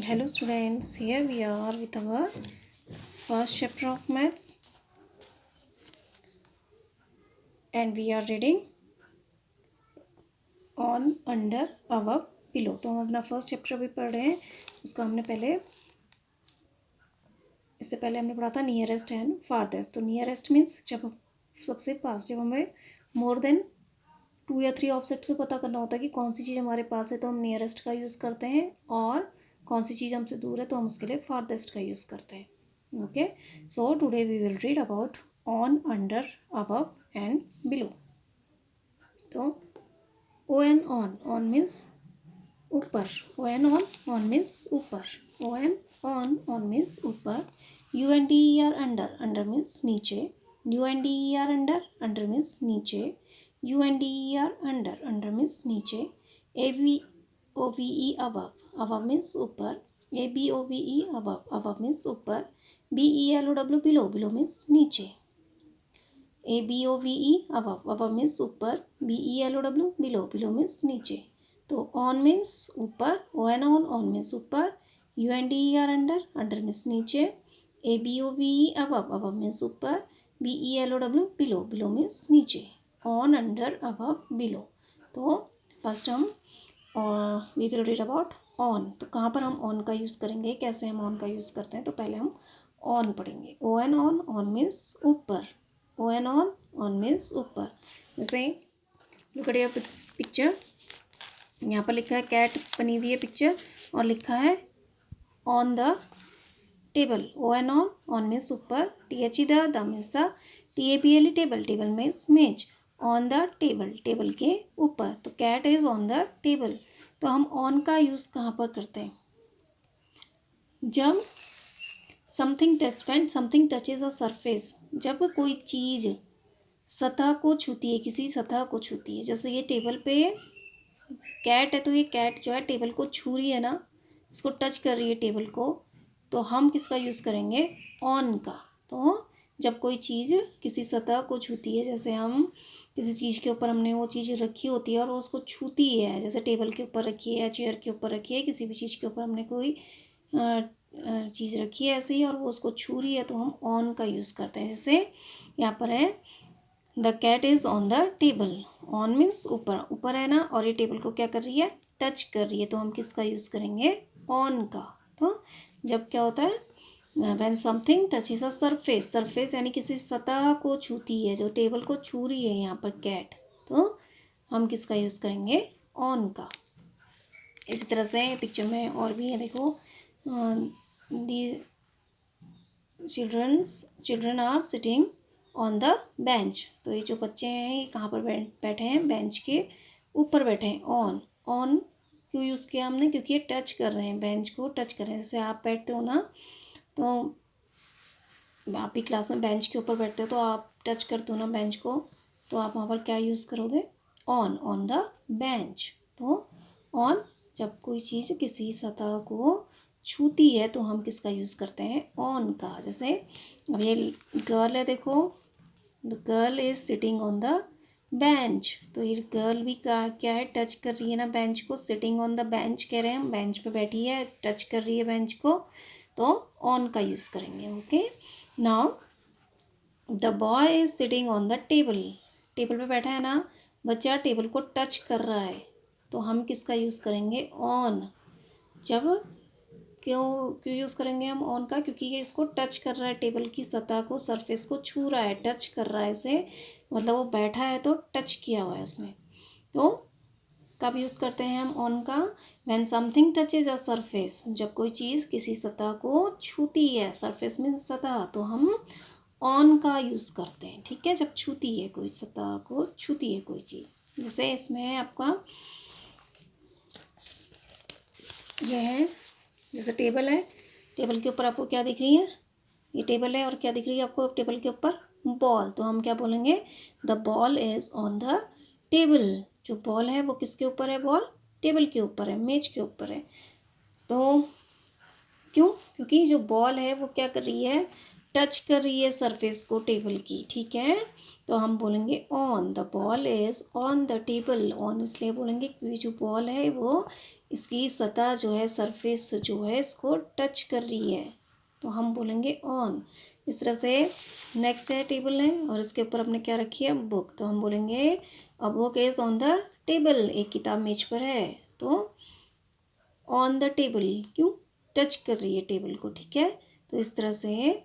Hello students, here we are with our first chapter of maths and we are reading on, under, above, below। तो हम अपना first chapter भी पढ़ रहे हैं। उसका हमने इससे पहले हमने पढ़ा था नियरेस्ट एंड फारदेस्ट। तो नियरेस्ट मीन्स जब सबसे पास, जब हमें मोर देन 2 या 3 ऑब्जेक्ट से पता करना होता है कि कौन सी चीज़ हमारे पास है तो हम नियरेस्ट का यूज़ करते हैं, और कौन सी चीज़ हमसे दूर है तो हम उसके लिए फारदेस्ट का यूज़ करते हैं। Okay, so today we will read about on, under, above and below. तो ओ एन ऑन मीन्स ऊपर, ओ एन ऑन मीन्स ऊपर, ओ एन ऑन मीन्स ऊपर, U N D E R under means नीचे, U N D E R under means नीचे, U N D E R under means नीचे, A V O V E above means ऊपर, A B O V E above means ऊपर, B E L O W below means नीचे, A B O V E above means ऊपर, B E L O W below means नीचे। तो on means ऊपर, O N on means ऊपर, U N D E R under means नीचे, A B O V E above means ऊपर, B E L O W below means नीचे। On, under, above, below. तो first हम we will read about on. तो कहाँ पर हम on का यूज़ करेंगे, कैसे हम ऑन का यूज़ करते हैं, तो पहले हम ऑन पढ़ेंगे। ओ एन ऑन मीन्स ऊपर, ओ एन ऑन मीन्स ऊपर। जैसे लुक एट योर पिक्चर, यहाँ पर लिखा है कैट बनी हुई है पिक्चर, और लिखा है on the table. O N on means ऊपर, T H E the means the, T A P L E table means मेज, ऑन द टेबल के ऊपर। तो cat is on the table. तो हम ऑन का यूज़ कहाँ पर करते हैं, जब समथिंग टचेज अ सरफेस, जब कोई चीज़ सतह को छूती है, किसी सतह को छूती है। जैसे ये टेबल पे कैट है, तो ये कैट जो है टेबल को छू रही है ना, इसको टच कर रही है टेबल को, तो हम किसका यूज़ करेंगे, ऑन का। तो जब कोई चीज़ किसी सतह को छूती है, जैसे हम किसी चीज़ के ऊपर हमने वो चीज़ रखी होती है और वो उसको छूती है, जैसे टेबल के ऊपर रखी है या चेयर के ऊपर रखी है, किसी भी चीज़ के ऊपर हमने कोई चीज़ रखी है ऐसे ही, और वो उसको छू रही है, तो हम ऑन का यूज़ करते हैं। जैसे यहाँ पर है the cat is on the table. On means ऊपर है ना, और ये टेबल को क्या कर रही है, टच कर रही है, तो हम किसका यूज़ करेंगे, ऑन का। तो जब क्या होता है, when something touches a surface यानी किसी सतह को छूती है, जो टेबल को छू रही है यहाँ पर कैट, तो हम किसका यूज़ करेंगे, ऑन का। इसी तरह से पिक्चर में और भी है, देखो the children are sitting on the bench. तो ये जो बच्चे हैं ये कहाँ पर बैठे हैं, बेंच के ऊपर बैठे हैं। ऑन क्यों यूज़ किया हमने, क्योंकि ये टच कर रहे हैं, बेंच को टच कर रहे हैं। जैसे आप बैठते हो ना, तो आप भी क्लास में बेंच के ऊपर बैठते हो, तो आप टच करते हो ना बेंच को, तो आप वहाँ पर क्या यूज़ करोगे, ऑन द बेंच। तो ऑन, जब कोई चीज़ किसी सतह को छूती है तो हम किसका यूज़ करते हैं, ऑन का। जैसे अब ये गर्ल है, देखो the girl is sitting on the bench. तो ये गर्ल भी क्या है, टच कर रही है ना बेंच को, सिटिंग ऑन द बेंच कह रहे हैं हम, बेंच पे बैठी है, टच कर रही है बेंच को, तो ऑन का यूज़ करेंगे। Okay, now the boy is sitting on the table पे बैठा है ना बच्चा, टेबल को टच कर रहा है, तो हम किसका यूज़ करेंगे, ऑन। जब क्यों यूज़ करेंगे हम ऑन का, क्योंकि ये इसको टच कर रहा है, टेबल की सतह को, सरफेस को छू रहा है, टच कर रहा है इसे, मतलब वो बैठा है तो टच किया हुआ है उसने। तो कब यूज़ करते हैं हम ऑन का, when something touches a surface, जब कोई चीज़ किसी सतह को छूती है, सरफेस मीन्स सतह, तो हम ऑन का यूज़ करते हैं। ठीक है, जब छूती है, कोई सतह को छूती है कोई चीज़। जैसे इसमें है आपका, यह है जैसे टेबल है, टेबल के ऊपर आपको क्या दिख रही है, ये टेबल है, और क्या दिख रही है आपको टेबल के ऊपर, बॉल। तो हम क्या बोलेंगे, the ball is on the table. जो बॉल है वो किसके ऊपर है, बॉल टेबल के ऊपर है, मेज के ऊपर है। तो क्यों, क्योंकि जो बॉल है वो क्या कर रही है, टच कर रही है सरफेस को, टेबल की। ठीक है, तो हम बोलेंगे on, the ball is on the table. On इसलिए बोलेंगे क्योंकि जो बॉल है वो इसकी सतह जो है, सरफेस जो है, इसको टच कर रही है, तो हम बोलेंगे ऑन। इस तरह से नेक्स्ट है टेबल है और इसके ऊपर हमने क्या रखी है, बुक, तो हम बोलेंगे a book is on the table, एक किताब मेज पर है, तो ऑन द टेबल, क्यों, टच कर रही है टेबल को, ठीक है। तो इस तरह से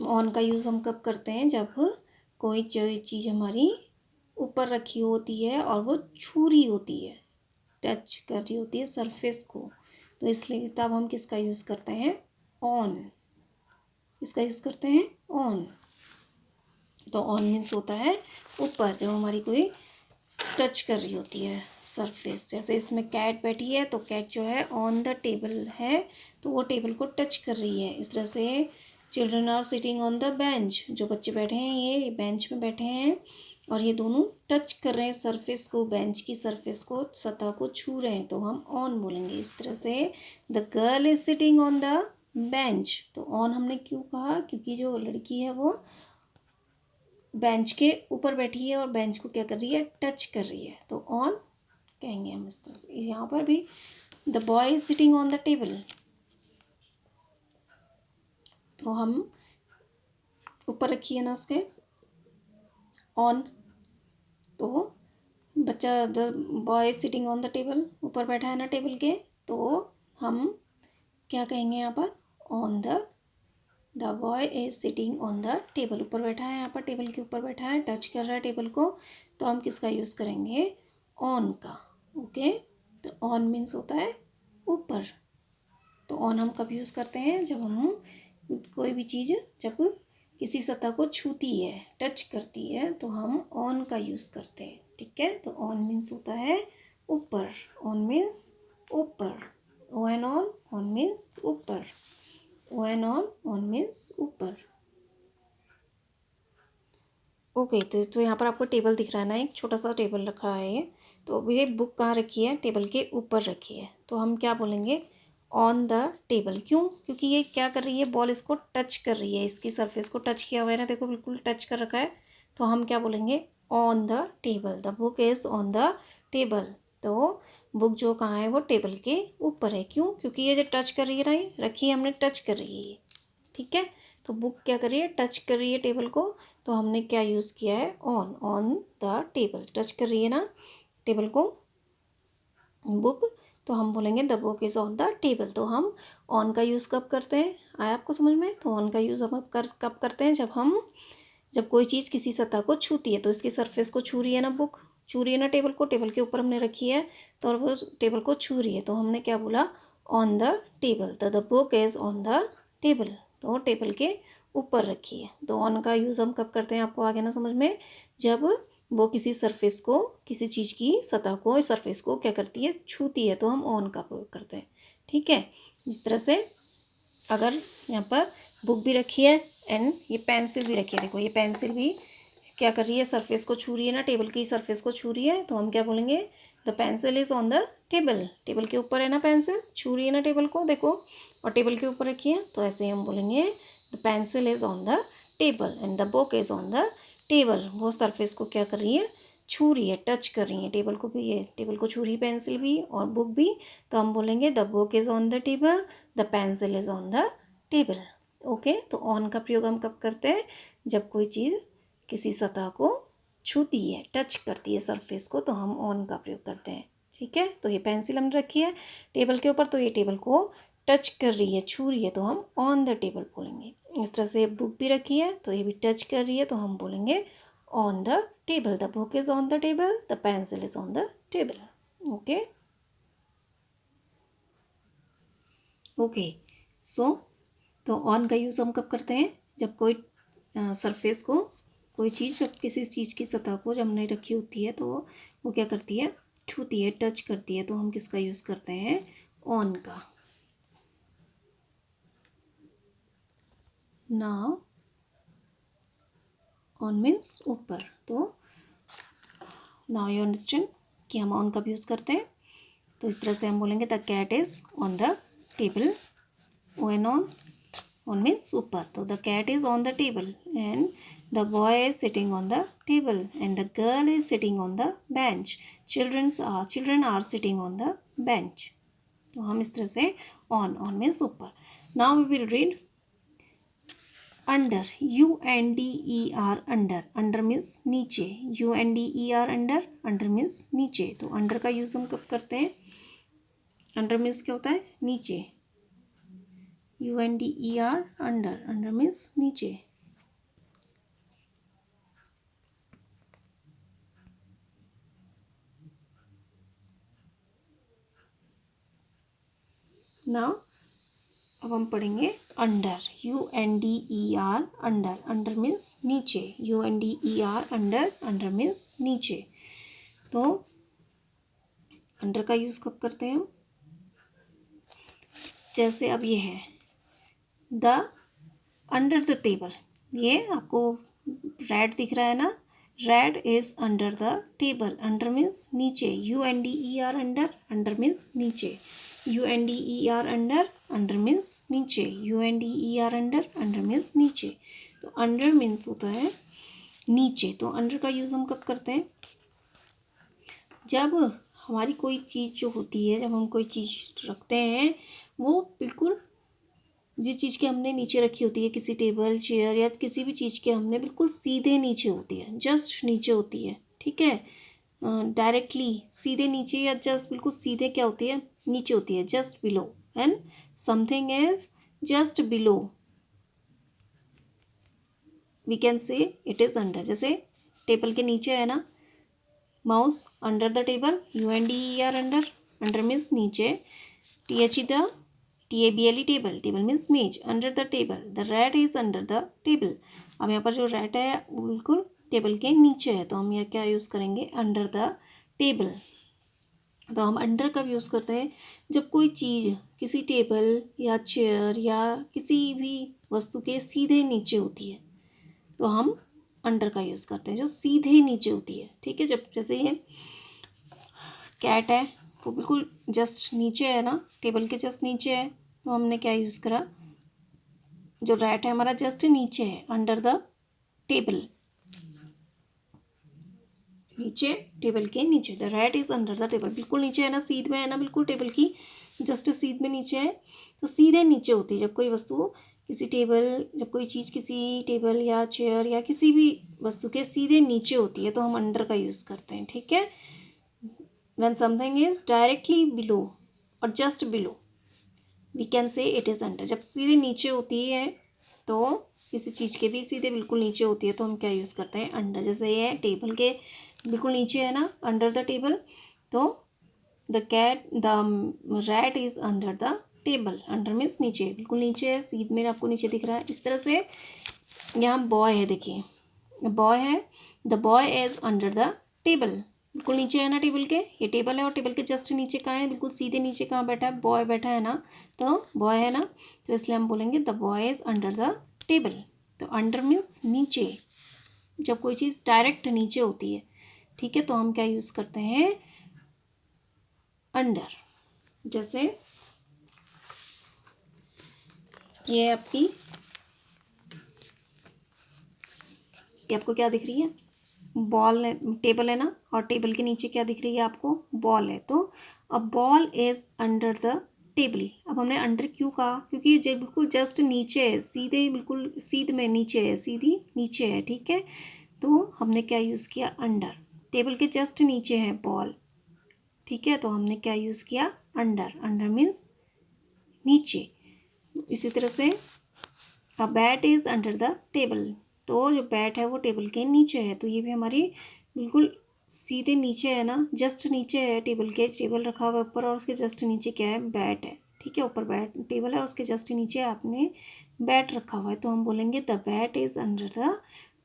ऑन का यूज़ हम कब करते हैं, जब कोई जो चीज़ हमारी ऊपर रखी होती है और वो छू रही होती है, टच कर रही होती है सरफेस को, तो इसलिए तब हम किसका यूज़ करते हैं, ऑन। किसका यूज़ करते हैं, ऑन। तो ऑन मीन्स होता है ऊपर, जब हमारी कोई टच कर रही होती है सरफेस। जैसे इसमें कैट बैठी है, तो कैट जो है ऑन द टेबल है, तो वो टेबल को टच कर रही है। इस तरह से children are sitting on the bench, जो बच्चे बैठे हैं ये बेंच में बैठे हैं और ये दोनों टच कर रहे हैं सरफेस को, बेंच की सरफेस को, सतह को छू रहे हैं, तो हम ऑन बोलेंगे। इस तरह से the girl is sitting on the bench, तो ऑन हमने क्यों कहा, क्योंकि जो लड़की है वो बेंच के ऊपर बैठी है और बेंच को क्या कर रही है, टच कर रही है, तो ऑन कहेंगे हम। इस तरह से यहाँ पर भी the boy is sitting on the table, तो हम ऊपर रखी है ना उसके ऑन, तो बच्चा the boy is sitting on the table, ऊपर बैठा है ना टेबल के, तो हम क्या कहेंगे यहाँ पर, on the boy is sitting on the table, ऊपर बैठा है, यहाँ पर टेबल के ऊपर बैठा है, टच कर रहा है टेबल को, तो हम किसका यूज़ करेंगे, ऑन का। ओके, तो ऑन मीन्स होता है ऊपर। तो ऑन हम कब यूज़ करते हैं, जब हम कोई भी चीज़ जब किसी सतह को छूती है, टच करती है, तो हम ऑन का यूज़ करते हैं, ठीक है। तो ऑन मीन्स होता है ऊपर, ऑन मीन्स ऊपर, ओ एन ऑन मीन्स ऊपर, ओ एन ऑन मीन्स ऊपर। ओके, तो यहाँ पर आपको टेबल दिख रहा है ना, एक छोटा सा टेबल रखा है ये, तो ये बुक कहाँ रखी है, टेबल के ऊपर रखी है, तो हम क्या बोलेंगे, ऑन द टेबल, क्यों, क्योंकि ये क्या कर रही है, बॉल इसको टच कर रही है, इसकी सरफेस को टच किया हुआ है ना, देखो बिल्कुल टच कर रखा है, तो हम क्या बोलेंगे, on the table, the book is on the table, तो बुक जो कहाँ है, वो टेबल के ऊपर है, क्यों, क्योंकि ये जो टच कर रही है ना, ये रखी है हमने, टच कर रही है ये, ठीक है। तो बुक क्या कर रही है, टच कर रही है टेबल को, तो हमने क्या यूज़ किया है, ऑन द टेबल, टच कर रही है ना टेबल को बुक, तो हम बोलेंगे the book is on the table. तो हम ऑन का यूज़ कब करते हैं, आया आपको समझ में, तो ऑन का यूज़ हम कब करते हैं, जब कोई चीज़ किसी सतह को छूती है, तो इसकी सरफेस को छू रही है ना, बुक छू रही है ना टेबल को, टेबल के ऊपर हमने रखी है, तो और वो टेबल को छू रही है, तो हमने क्या बोला, ऑन द टेबल, तो the book is on the table, तो टेबल के ऊपर रखी है। तो ऑन का यूज़ हम कब करते हैं, आपको आगे ना समझ में, जब वो किसी सरफेस को, किसी चीज़ की सतह को, सरफेस को क्या करती है, छूती है, तो हम ऑन का प्रयोग करते हैं, ठीक है। इस तरह से अगर यहाँ पर बुक भी रखी है एंड ये पेंसिल भी रखी है, देखो ये पेंसिल भी क्या कर रही है, सरफेस को छू रही है ना, टेबल की सरफेस को छू रही है, तो हम क्या बोलेंगे, the pencil is on the table, table के ऊपर है ना पेंसिल, छू रही है ना टेबल को, देखो, और टेबल के ऊपर रखी है, तो ऐसे हम बोलेंगे the pencil is on the table and the book is on the table. वो सरफेस को क्या कर रही है, छू रही है, टच कर रही है टेबल को भी, ये टेबल को छू रही है पेंसिल भी और बुक भी, तो हम बोलेंगे the book is on the table, the pencil is on the table. Okay, तो ऑन का प्रयोग हम कब करते हैं, जब कोई चीज़ किसी सतह को छूती है, टच करती है सरफेस को, तो हम ऑन का प्रयोग करते हैं, ठीक है। तो ये पेंसिल हमने रखी है टेबल के ऊपर, तो ये टेबल को टच कर रही है, छू रही है, तो हम ऑन द टेबल बोलेंगे। इस तरह से बुक भी रखी है, तो ये भी टच कर रही है, तो हम बोलेंगे on the table, the book is on the table, the pencil is on the table. Okay okay, so तो ऑन का यूज़ हम कब करते हैं, जब कोई सरफेस को, कोई चीज़ जब किसी चीज़ की सतह को जब हमने रखी होती है, तो वो क्या करती है, छूती है, टच करती है, तो हम किसका यूज़ करते हैं, ऑन का। नाउ ऑन मीन्स ऊपर, तो नाउ यू अंडरस्टैंड कि हम ऑन कब यूज़ करते हैं। तो इस तरह से हम बोलेंगे the cat is on the table, O N on means ऊपर, तो the cat is on the table and the boy is sitting on the table and the girl is sitting on the bench, children are sitting on the bench. तो हम इस तरह से on, on means ऊपर। Now we will read under, UNDER, under, under means नीचे, UNDER under, under means नीचे। तो under का यूज़ हम कब करते हैं? अंडर मीन्स क्या होता है? नीचे, UNDER अंडर, अंडर मीन्स नीचे। नाउ अब हम पढ़ेंगे under, UNDER under, under means नीचे, UNDER अंडर, अंडर मीन्स नीचे। तो अंडर का यूज़ कब करते हैं हम? जैसे अब ये है द अंडर द टेबल, ये आपको रेड दिख रहा है ना, red is under the table, under means नीचे, UNDER अंडर, अंडर मीन्स नीचे, UNDER अंडर, अंडर मीन्स नीचे, UNDER अंडर, अंडर मीन्स नीचे। तो अंडर मीन्स होता है नीचे। तो अंडर का यूज़ हम कब करते हैं? जब हमारी कोई चीज़ जो होती है, जब हम कोई चीज़ रखते हैं, वो बिल्कुल जिस चीज़ के हमने नीचे रखी होती है, किसी टेबल चेयर या किसी भी चीज़ के हमने बिल्कुल सीधे नीचे होती है, जस्ट नीचे होती है, ठीक है, डायरेक्टली सीधे नीचे या जस्ट बिल्कुल सीधे क्या होती है? नीचे होती है, just below. And something is just below, we can say it is under. जैसे टेबल के नीचे है ना, mouse under the table, UNDER under, under means नीचे, THE TABLE table, table means मेज, under the table, the rat is under the table. अब यहाँ पर जो रैट है वो बिल्कुल टेबल के नीचे है, तो हम यहाँ क्या यूज़ करेंगे? Under the table. तो हम अंडर का यूज़ करते हैं जब कोई चीज़ किसी टेबल या चेयर या किसी भी वस्तु के सीधे नीचे होती है, तो हम अंडर का यूज़ करते हैं, जो सीधे नीचे होती है, ठीक है। जब जैसे ये कैट है, वो बिल्कुल जस्ट नीचे है ना, टेबल के जस्ट नीचे है, तो हमने क्या यूज़ करा? जो रैट है हमारा जस्ट नीचे है, अंडर द टेबल, नीचे, टेबल के नीचे, the rat is under the table, बिल्कुल नीचे है ना, सीध में है ना, बिल्कुल टेबल की जस्ट सीध में नीचे है। तो सीधे नीचे होती है जब कोई वस्तु किसी टेबल, जब कोई चीज़ किसी टेबल या चेयर या किसी भी वस्तु के सीधे नीचे होती है, तो हम अंडर का यूज़ करते हैं, ठीक है। When something is directly below और just below, we can say it is under. जब सीधे नीचे होती है, तो किसी चीज़ के भी सीधे बिल्कुल नीचे होती है, तो हम क्या यूज़ करते हैं? अंडर। जैसे ये टेबल के बिल्कुल नीचे है ना, अंडर द टेबल, तो the rat is under the table, under means नीचे, बिल्कुल नीचे है, सीध में आपको नीचे दिख रहा है। इस तरह से यहाँ बॉय है, देखिए बॉय है, the boy is under the table, बिल्कुल नीचे है ना टेबल के, ये टेबल है और टेबल के जस्ट नीचे कहाँ है? बिल्कुल सीधे नीचे कहाँ बैठा है? बॉय बैठा है ना, तो बॉय है ना, तो इसलिए हम बोलेंगे the boy is under the table. तो अंडर मीन्स नीचे, जब कोई चीज़ डायरेक्ट नीचे होती है, ठीक है, तो हम क्या यूज़ करते हैं? अंडर। जैसे ये आपकी, ये आपको क्या दिख रही है? बॉल है, टेबल है ना, और टेबल के नीचे क्या दिख रही है आपको? बॉल है। तो अब ball is under the table. अब हमने अंडर क्यों कहा? क्योंकि ये बिल्कुल जस्ट नीचे है, सीधे बिल्कुल सीध में नीचे है, सीधी नीचे है, ठीक है। तो हमने क्या यूज़ किया? अंडर। टेबल के जस्ट नीचे है बॉल, ठीक है, तो हमने क्या यूज़ किया? अंडर। अंडर मीन्स नीचे। इसी तरह से a bat is under the table, तो जो बैट है वो टेबल के नीचे है, तो ये भी हमारी बिल्कुल सीधे नीचे है ना, जस्ट नीचे है टेबल के, टेबल रखा हुआ है ऊपर और उसके जस्ट नीचे क्या है? बैट है, ठीक है, ऊपर बैट टेबल है, उसके जस्ट नीचे आपने बैट रखा हुआ है, तो हम बोलेंगे the bat is under the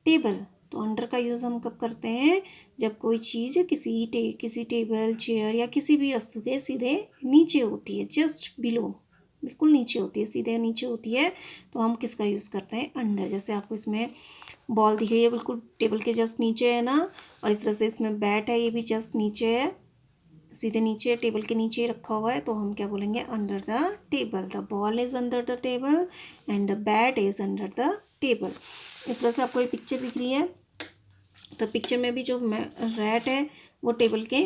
table. तो अंडर का यूज़ हम कब करते हैं? जब कोई चीज़ किसी टेबल चेयर या किसी भी वस्तु के सीधे नीचे होती है, जस्ट बिलो, बिल्कुल नीचे होती है, सीधे नीचे होती है, तो हम किसका यूज़ करते हैं? अंडर। जैसे आपको इसमें बॉल दिख रही है, बिल्कुल टेबल के जस्ट नीचे है ना, और इस तरह से इसमें बैट है, ये भी जस्ट नीचे है, सीधे नीचे टेबल के नीचे रखा हुआ है, तो हम क्या बोलेंगे? Under the table. The ball is under the table and the bat is under the table. इस तरह से आपको ये पिक्चर दिख रही है, तो पिक्चर में भी जो रैट है वो टेबल के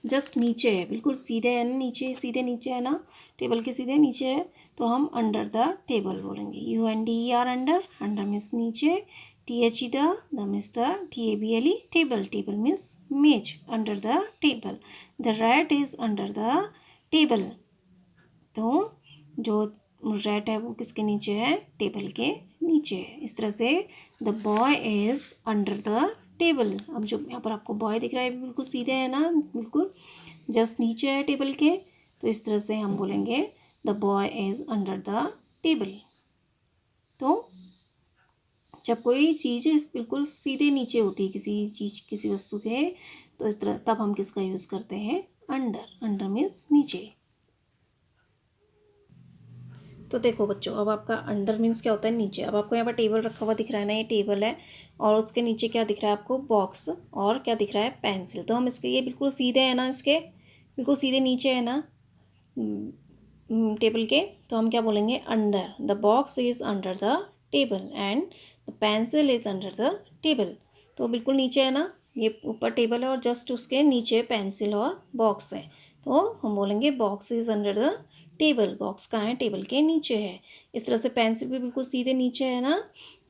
जस्ट नीचे है, बिल्कुल सीधे है ना, नीचे सीधे नीचे है ना, टेबल के सीधे नीचे है, तो हम अंडर द टेबल बोलेंगे। UNDER अंडर, अंडर मीन्स नीचे, THE the means the, TABLE table, table means मेज, under the table. The rat is under the table, तो जो रैट है वो किसके नीचे है, टेबल के नीचे है। इस तरह से the boy is under the table. अब जो यहाँ पर आपको बॉय दिख रहा है बिल्कुल सीधे है ना, बिल्कुल जस्ट नीचे है टेबल के, तो इस तरह से हम बोलेंगे the boy is under the table. तो जब कोई चीज़ बिल्कुल सीधे नीचे होती है किसी चीज़, किसी वस्तु के, तो इस तरह तब हम किसका यूज़ करते हैं, अंडर। अंडर मीन्स नीचे। तो देखो बच्चों, अब आपका अंडर मीन्स क्या होता है, नीचे। अब आपको यहाँ पर टेबल रखा हुआ दिख रहा है ना, ये टेबल है, और उसके नीचे क्या दिख रहा है आपको, बॉक्स, और क्या दिख रहा है, पेंसिल। तो हम इसके, ये बिल्कुल सीधे है ना, इसके बिल्कुल सीधे नीचे है ना टेबल के, तो हम क्या बोलेंगे, under. The box is under the table and the pencil is under the table. तो बिल्कुल नीचे है ना, ये ऊपर टेबल है और जस्ट उसके नीचे पेंसिल और बॉक्स है, तो हम बोलेंगे box is under the table. Box कहाँ है, टेबल के नीचे है। इस तरह से पेंसिल भी बिल्कुल सीधे नीचे है ना,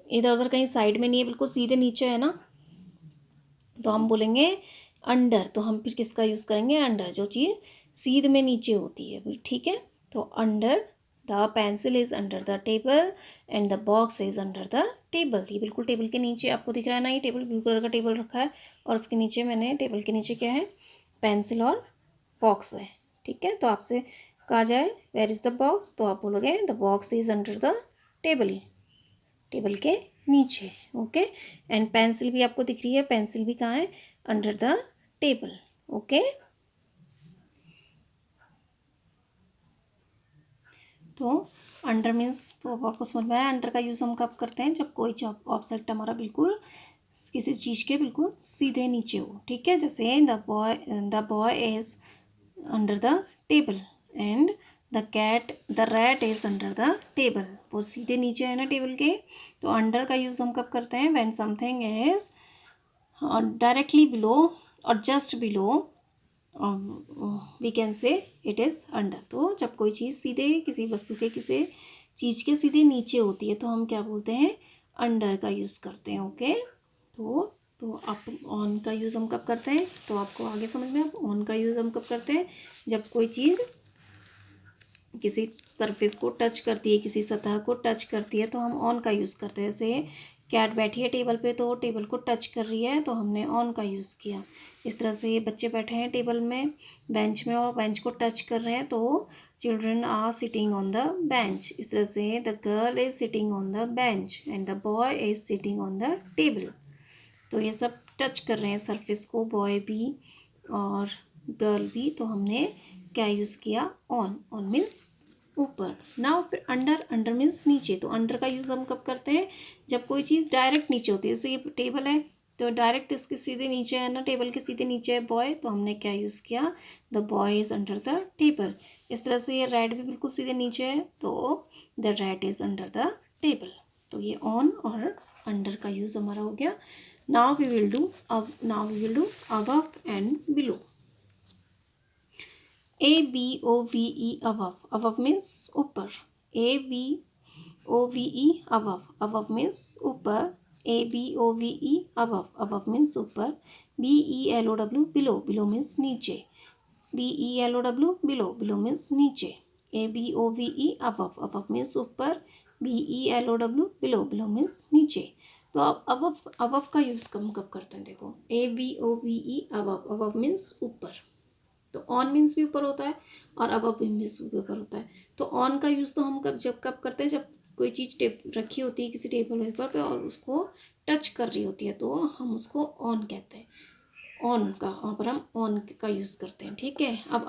इधर उधर कहीं साइड में नहीं है, बिल्कुल सीधे नीचे है ना, तो हम बोलेंगे अंडर। तो हम फिर किसका यूज़ करेंगे, अंडर, जो चीज़ सीध में नीचे होती है, ठीक है। तो under, the pencil is under the table and the box is under the table. ये बिल्कुल टेबल के नीचे आपको दिख रहा है ना, ये टेबल ब्लू कलर का टेबल रखा है, और उसके नीचे मैंने, टेबल के नीचे क्या है, पेंसिल और बॉक्स है, ठीक है। तो आपसे कहा जाए वेयर इज़ द बॉक्स, तो आप बोलोगे the box is under the table, table के नीचे, ओके। एंड पेंसिल भी आपको दिख रही है, पेंसिल भी कहाँ है, अंडर द टेबल, ओके। तो अंडर मीन्स, तो अब आपको समझ में आया अंडर का यूज़ हम कब करते हैं, जब कोई ऑब्जेक्ट हमारा बिल्कुल किसी चीज़ के बिल्कुल सीधे नीचे हो, ठीक है। जैसे the boy is under the table and the rat is under the table. वो सीधे नीचे है ना टेबल के, तो अंडर का यूज़ हम कब करते हैं, when something is directly below और just below, we can say it is under. तो जब कोई चीज़ सीधे किसी वस्तु के, किसी चीज़ के सीधे नीचे होती है, तो हम क्या बोलते हैं, अंडर का यूज़ करते हैं, ओके। तो आप ऑन का यूज़ हम कब करते हैं, तो आपको आगे समझ में, आप ऑन का यूज़ हम कब करते हैं, जब कोई चीज़ किसी सरफेस को टच करती है, किसी सतह को टच करती है, तो हम ऑन का यूज़ करते हैं। जैसे कैट बैठी है टेबल पे, तो टेबल को टच कर रही है, तो हमने ऑन का यूज़ किया। इस तरह से ये बच्चे बैठे हैं टेबल में, बेंच में, और बेंच को टच कर रहे हैं, तो children are sitting on the bench. इस तरह से the girl is sitting on the bench and the boy is sitting on the table. तो ये सब टच कर रहे हैं सरफेस को, बॉय भी और गर्ल भी, तो हमने क्या यूज़ किया, ऑन। ऑन मीन्स ऊपर। नाउ फिर अंडर, अंडर मीन्स नीचे। तो अंडर का यूज़ हम कब करते हैं, जब कोई चीज़ डायरेक्ट नीचे होती है। जैसे ये टेबल है, तो डायरेक्ट इसके सीधे नीचे है ना, टेबल के सीधे नीचे है बॉय, तो हमने क्या यूज़ किया, the boy is under the table. इस तरह से ये रैट भी बिल्कुल सीधे नीचे है, तो the rat is under the table. तो ये ऑन और अंडर का यूज़ हमारा हो गया। Now we will do above and below. ABOVE above, above means ऊपर। ABOVE above, above means ऊपर। ABOVE above, above means ऊपर। BELOW below, below means नीचे। BELOW below, below means नीचे। ABOVE above, above means ऊपर। BELOW below, below means नीचे। तो अब above का यूज़ कब करते हैं, देखो ABOVE above, above means ऊपर। तो ऑन मीन्स भी ऊपर होता है और अबव मीन्स भी ऊपर होता है। तो ऑन का यूज़ तो हम कब करते हैं, जब कोई चीज़ रखी होती है किसी टेबल पे और उसको टच कर रही होती है, तो हम उसको ऑन कहते हैं। ऑन का, वहाँ पर हम ऑन का यूज़ करते हैं, ठीक है। अब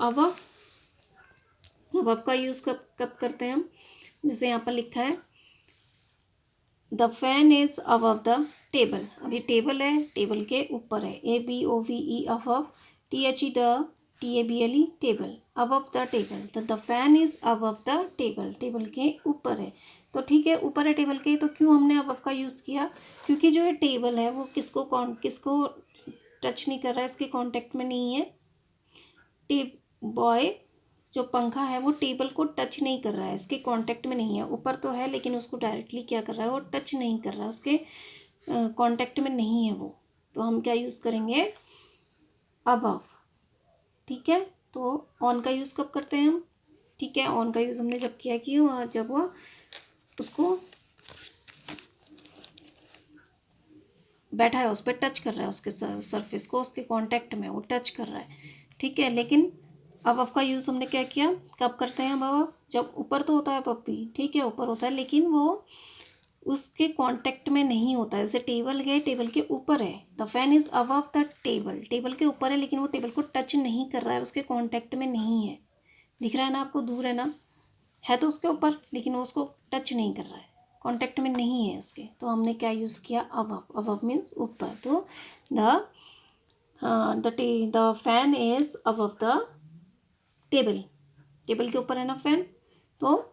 अबव का यूज़ कब करते हैं हम, जैसे यहाँ पर लिखा है the fan is above the table. अब ये टेबल है, टेबल के ऊपर है। ABOVE above, THE the, TABLE table, above the table. तो the fan is above the table, table के ऊपर है। तो ठीक है, ऊपर है टेबल के, तो क्यों हमने अबव का यूज़ किया, क्योंकि जो ये टेबल है वो किसको टच नहीं कर रहा है, इसके कांटेक्ट में नहीं है, बॉय जो पंखा है वो टेबल को टच नहीं कर रहा है, इसके कांटेक्ट में नहीं है, ऊपर तो है लेकिन उसको डायरेक्टली क्या कर रहा है, वो टच नहीं कर रहा है, उसके कांटेक्ट में नहीं है वो, तो हम क्या यूज़ करेंगे, अबव। ठीक है, तो ऑन का यूज़ कब करते हैं हम, ठीक है, ऑन का यूज़ हमने जब किया कि जब वो उसको बैठा है, उस पर टच कर रहा है, उसके सरफेस को, उसके कांटेक्ट में वो टच कर रहा है। ठीक है, लेकिन अबव का यूज़ हमने क्या किया, कब करते हैं अबव, जब ऊपर तो होता है पप्पी, ठीक है, ऊपर होता है लेकिन वो उसके कांटेक्ट में नहीं होता है, जैसे टेबल है, टेबल के ऊपर है, the fan is above the table, table के ऊपर है लेकिन वो टेबल को टच नहीं कर रहा है, उसके कांटेक्ट में नहीं है, दिख रहा है ना आपको, दूर है ना, है तो उसके ऊपर लेकिन वो उसको टच नहीं कर रहा है, कांटेक्ट में नहीं है उसके, तो हमने क्या यूज़ किया, अबव। अबव मीन्स ऊपर, तो the fan is above the table, table के ऊपर है ना फैन, तो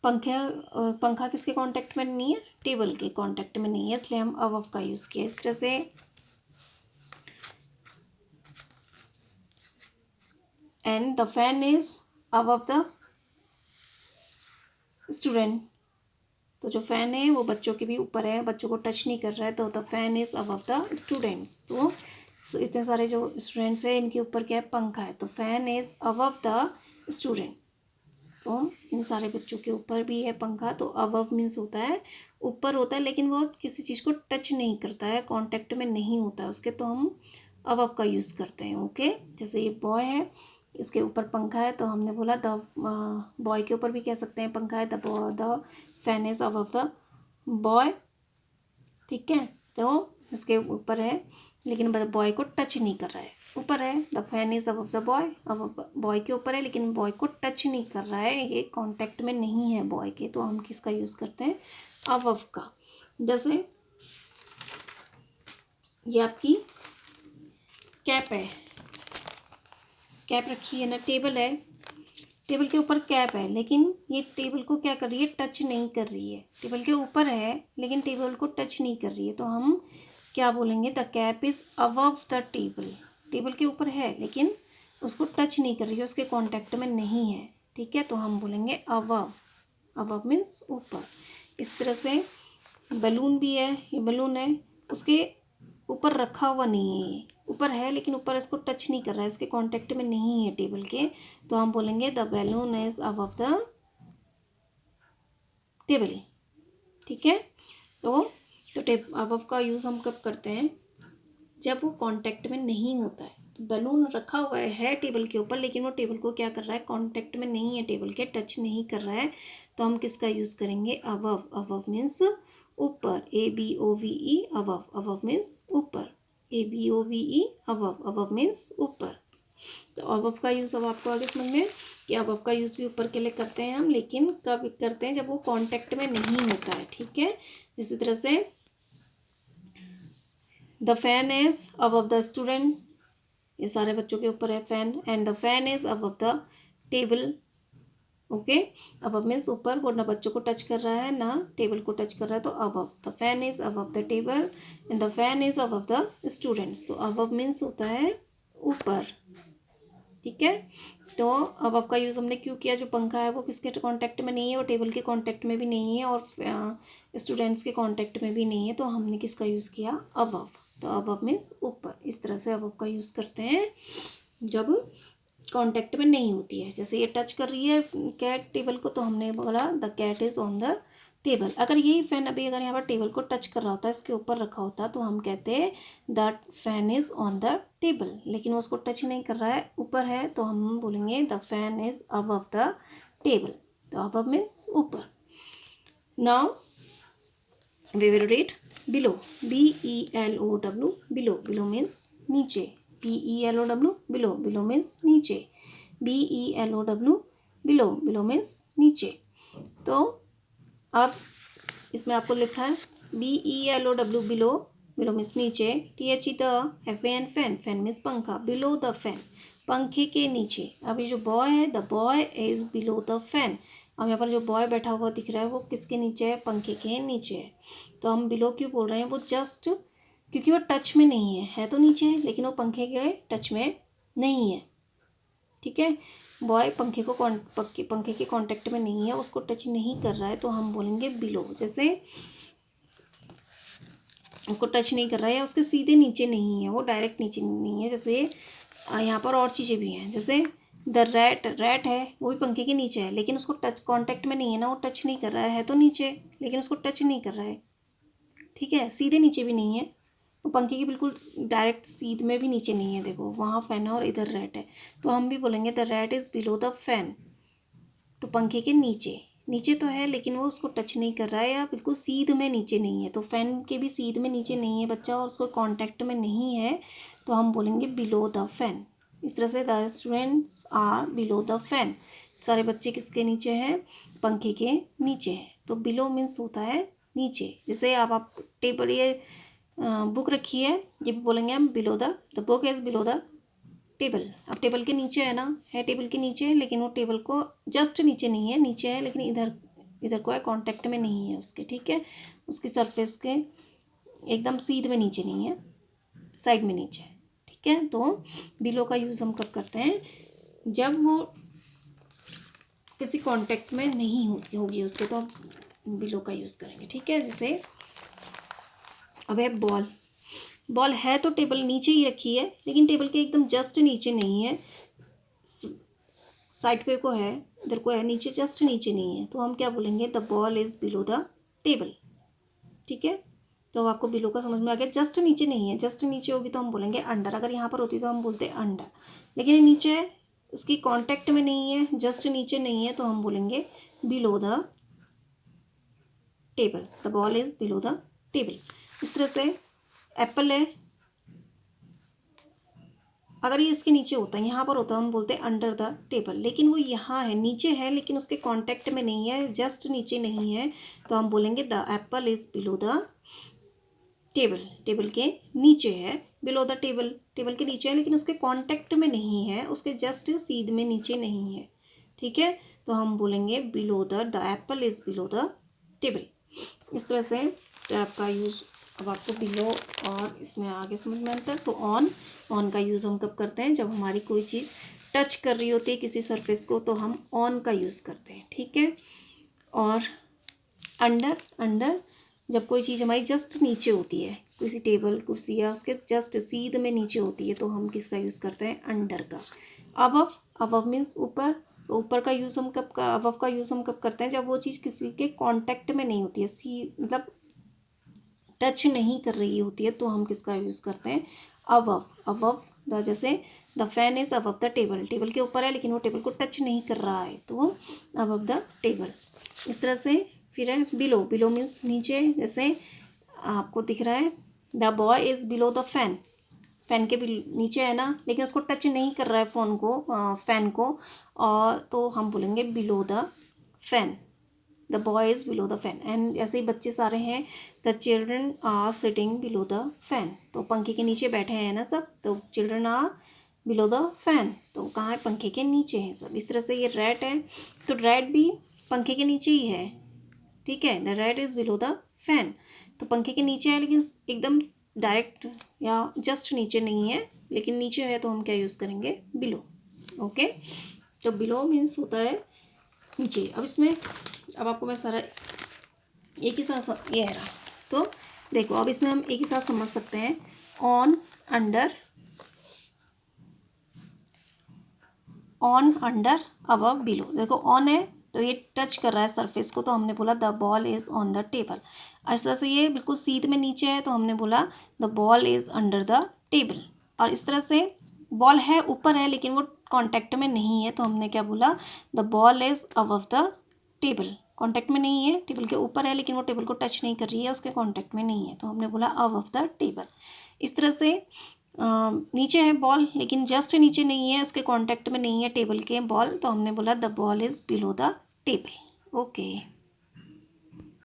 पंखा किसके कांटेक्ट में नहीं है, टेबल के कांटेक्ट में नहीं है, इसलिए हम अबव का यूज़ किया। इस तरह से and the fan is above the student, तो जो फ़ैन है वो बच्चों के भी ऊपर है, बच्चों को टच नहीं कर रहा है, तो the fan is above the students, तो इतने सारे जो स्टूडेंट्स हैं इनके ऊपर क्या है, पंखा है, तो fan is above the student, तो इन सारे बच्चों के ऊपर भी है पंखा, तो अबव मीन्स होता है ऊपर होता है लेकिन वो किसी चीज़ को टच नहीं करता है, कांटेक्ट में नहीं होता है उसके, तो हम अबव का यूज़ करते हैं। ओके, जैसे ये बॉय है, इसके ऊपर पंखा है, तो हमने बोला द बॉय के ऊपर भी कह सकते हैं पंखा है, the fan is above the boy, ठीक है, तो इसके ऊपर है लेकिन बॉय को टच नहीं कर रहा है, ऊपर है, the fan is above the boy, अब बॉय के ऊपर है लेकिन बॉय को टच नहीं कर रहा है, ये कांटेक्ट में नहीं है बॉय के, तो हम किसका यूज़ करते हैं, अबव का। जैसे ये आपकी कैप है, कैप रखी है ना, टेबल है, टेबल के ऊपर कैप है लेकिन ये टेबल को क्या कर रही है, टच नहीं कर रही है, टेबल के ऊपर है लेकिन टेबल को टच नहीं कर रही है, तो हम क्या बोलेंगे, the cap is above the table, table के ऊपर है लेकिन उसको टच नहीं कर रही है, उसके कांटेक्ट में नहीं है, ठीक है, तो हम बोलेंगे अबव। अबव मीन्स ऊपर। इस तरह से बलून भी है, ये बलून है, उसके ऊपर रखा हुआ नहीं है, ऊपर है लेकिन ऊपर इसको टच नहीं कर रहा है, इसके कांटेक्ट में नहीं है टेबल के, तो हम बोलेंगे the balloon is above the table, ठीक है, तो अबव का यूज़ हम कब करते हैं, जब वो कांटेक्ट में नहीं होता है, तो बैलून रखा हुआ है टेबल के ऊपर लेकिन वो टेबल को क्या कर रहा है, कांटेक्ट में नहीं है, टेबल के टच नहीं कर रहा है, तो हम किसका यूज़ करेंगे, अबव। अबव मीन्स ऊपर, ABOVE, अबव। अबव मीन्स ऊपर, ABOVE, अबव। अबव मीन्स ऊपर, तो अबव का यूज़ अब आपको आगे समझ में कि अबव का यूज़ भी ऊपर के लिए करते हैं हम, लेकिन कब करते हैं, जब वो कांटेक्ट में नहीं होता है, ठीक है। इसी तरह से the fan is above the student, ये सारे बच्चों के ऊपर है fan, and the fan is above the table. Okay, above means ऊपर, वो ना बच्चों को टच कर रहा है ना टेबल को टच कर रहा है, तो above, the fan is above the table and the fan is above the students, तो अबव मीन्स होता है ऊपर, ठीक है। तो अबव का यूज़ हमने क्यों किया, जो पंखा है वो किसके कांटेक्ट में नहीं है, वो टेबल के कांटेक्ट में भी नहीं है और स्टूडेंट्स के कांटेक्ट में भी नहीं है, तो हमने किसका यूज़ किया, अबव। तो अबव मीन्स ऊपर, इस तरह से अबव का यूज़ करते हैं जब कांटेक्ट में नहीं होती है, जैसे ये टच कर रही है कैट टेबल को, तो हमने बोला the cat is on the table. अगर यही फैन अभी अगर यहाँ पर टेबल को टच कर रहा होता है, इसके ऊपर रखा होता, तो हम कहते हैं the fan is on the table, लेकिन वो उसको टच नहीं कर रहा है, ऊपर है, तो हम बोलेंगे the fan is above the table, तो अबव मीन्स ऊपर। Now we will read below, BELOW, below, below means नीचे, BELOW, बिलो, बिलो मीन्स नीचे, BELOW, बिलो, बिलो मीन्स नीचे। तो अब इसमें आपको लिखा है BELOW, बिलो, बिलो मीन्स नीचे, THE the, FAN fan, fan means पंखा, बिलो द फैन, पंखे के नीचे। अब ये जो बॉय है, the boy is below the fan, अब यहाँ पर जो बॉय बैठा हुआ दिख रहा है वो किसके नीचे है, पंखे के नीचे है, तो हम बिलो क्यों बोल रहे हैं, वो जस्ट क्योंकि वो टच में नहीं है, है तो नीचे है लेकिन वो पंखे के टच में नहीं है, ठीक है। बॉय पंखे के कांटेक्ट में नहीं है, उसको टच नहीं कर रहा है, तो हम बोलेंगे बिलो। जैसे उसको टच नहीं कर रहा है या उसके सीधे नीचे नहीं है, वो डायरेक्ट नीचे नहीं है। जैसे यहाँ पर और चीज़ें भी हैं, जैसे द रैट है, वो भी पंखे के नीचे है लेकिन उसको टच कांटेक्ट में नहीं है ना, वो टच नहीं कर रहा है तो नीचे, लेकिन उसको टच नहीं कर रहा है। ठीक है, सीधे नीचे भी नहीं है, वो पंखे के बिल्कुल डायरेक्ट सीध में भी नीचे नहीं है। देखो वहाँ फैन है और इधर रैट है, तो हम भी बोलेंगे the rat is below the fan. तो पंखे के नीचे, नीचे तो है लेकिन वो उसको टच नहीं कर रहा है या बिल्कुल सीध में नीचे नहीं है। तो फैन के भी सीध में नीचे नहीं है बच्चा और उसको कांटेक्ट में नहीं है, तो हम बोलेंगे बिलो द फैन। इस तरह से the students are below the fan. सारे बच्चे किसके नीचे हैं? पंखे के नीचे हैं। तो बिलो मीन्स होता है नीचे। जैसे आप टेबल ये बुक रखी है, ये भी बोलेंगे हम below the book is below the table. अब टेबल के नीचे है ना, है टेबल के नीचे है लेकिन वो टेबल को जस्ट नीचे नहीं है, नीचे है लेकिन इधर को है, कांटेक्ट में नहीं है उसके। ठीक है, उसकी सरफेस के एकदम सीध में नीचे नहीं है, साइड में नीचे है। ठीक है, तो बिलो का यूज़ हम कब करते हैं? जब वो किसी कांटेक्ट में नहीं होगी उसके, तो हम बिलो का यूज़ करेंगे। ठीक है, जैसे अब है बॉल है तो टेबल नीचे ही रखी है लेकिन टेबल के एकदम जस्ट नीचे नहीं है, साइड पे को है, इधर को है, नीचे जस्ट नीचे नहीं है, तो हम क्या बोलेंगे? The ball is below the table. ठीक है, तो आपको बिलो का समझ में आ गया। जस्ट नीचे नहीं है, जस्ट नीचे होगी तो हम बोलेंगे अंडर। अगर यहाँ पर होती तो हम बोलते अंडर, लेकिन ये नीचे है, उसकी कांटेक्ट में नहीं है, जस्ट नीचे नहीं है, तो हम बोलेंगे below the table. The ball is below the table. इस तरह से एप्पल है, अगर ये इसके नीचे होता है, यहाँ पर होता है, हम बोलते हैं अंडर द टेबल, लेकिन वो यहाँ है, नीचे है लेकिन उसके कांटेक्ट में नहीं है, जस्ट नीचे नहीं है, तो हम बोलेंगे the Apple is below the table. Table के नीचे है, बिलो द टेबल, टेबल के नीचे है लेकिन उसके कांटेक्ट में नहीं है, उसके जस्ट सीध में नीचे नहीं है। ठीक है, तो हम बोलेंगे below the Apple is below the table. इस तरह से टैब का यूज़ अब आपको बिलो और इसमें आगे समझ में आता है। तो ऑन का यूज़ हम कब करते हैं? जब हमारी कोई चीज़ टच कर रही होती है किसी सरफेस को, तो हम ऑन का यूज़ करते हैं। ठीक है, और अंडर जब कोई चीज़ हमारी जस्ट नीचे होती है, किसी टेबल कुर्सी या उसके जस्ट सीध में नीचे होती है, तो हम किसका यूज़ करते हैं? अंडर का। अबव मीन्स ऊपर, तो ऊपर का यूज़ हम अबव का यूज़ हम कब करते हैं? जब वो चीज़ किसी के कांटेक्ट में नहीं होती है, मतलब टच नहीं कर रही होती है, तो हम किसका यूज़ करते हैं? Above the. जैसे the fan is above the table, table के ऊपर है लेकिन वो टेबल को टच नहीं कर रहा है, तो वो अबव द टेबल। इस तरह से फिर है बिलो मीन्स नीचे। जैसे आपको दिख रहा है the boy is below the fan, fan के भी नीचे है ना, लेकिन उसको टच नहीं कर रहा है फैन को, और तो हम बोलेंगे below the fan. The boy is below the fan. And ऐसे ही बच्चे सारे हैं, the children are sitting below the fan, तो पंखे के नीचे बैठे हैं ना सब, तो children are below the fan, तो कहाँ है? पंखे के नीचे हैं सब। इस तरह से ये रैट है, तो रैट भी पंखे के नीचे ही है। ठीक है, the rat is below the fan, तो पंखे के नीचे है लेकिन एकदम डायरेक्ट या जस्ट नीचे नहीं है, लेकिन नीचे है, तो हम क्या यूज़ करेंगे? बिलो। ओके, तो बिलो मीन्स होता है नीचे। अब आपको मैं सारा एक ही साथ ये है रहा, तो देखो अब इसमें हम एक ही साथ समझ सकते हैं। On under above below. देखो ऑन है तो ये टच कर रहा है सरफेस को, तो हमने बोला the ball is on the table. इस तरह से ये बिल्कुल सीध में नीचे है, तो हमने बोला the ball is under the table. और इस तरह से बॉल है ऊपर है लेकिन वो कांटेक्ट में नहीं है, तो हमने क्या बोला? The ball is above the table. Contact में नहीं है, टेबल के ऊपर है लेकिन वो टेबल को टच नहीं कर रही है, उसके कांटेक्ट में नहीं है, तो हमने बोला अबव द टेबल। इस तरह से नीचे है बॉल लेकिन जस्ट नीचे नहीं है, उसके कांटेक्ट में नहीं है टेबल के बॉल, तो हमने बोला the ball is below the table. Okay.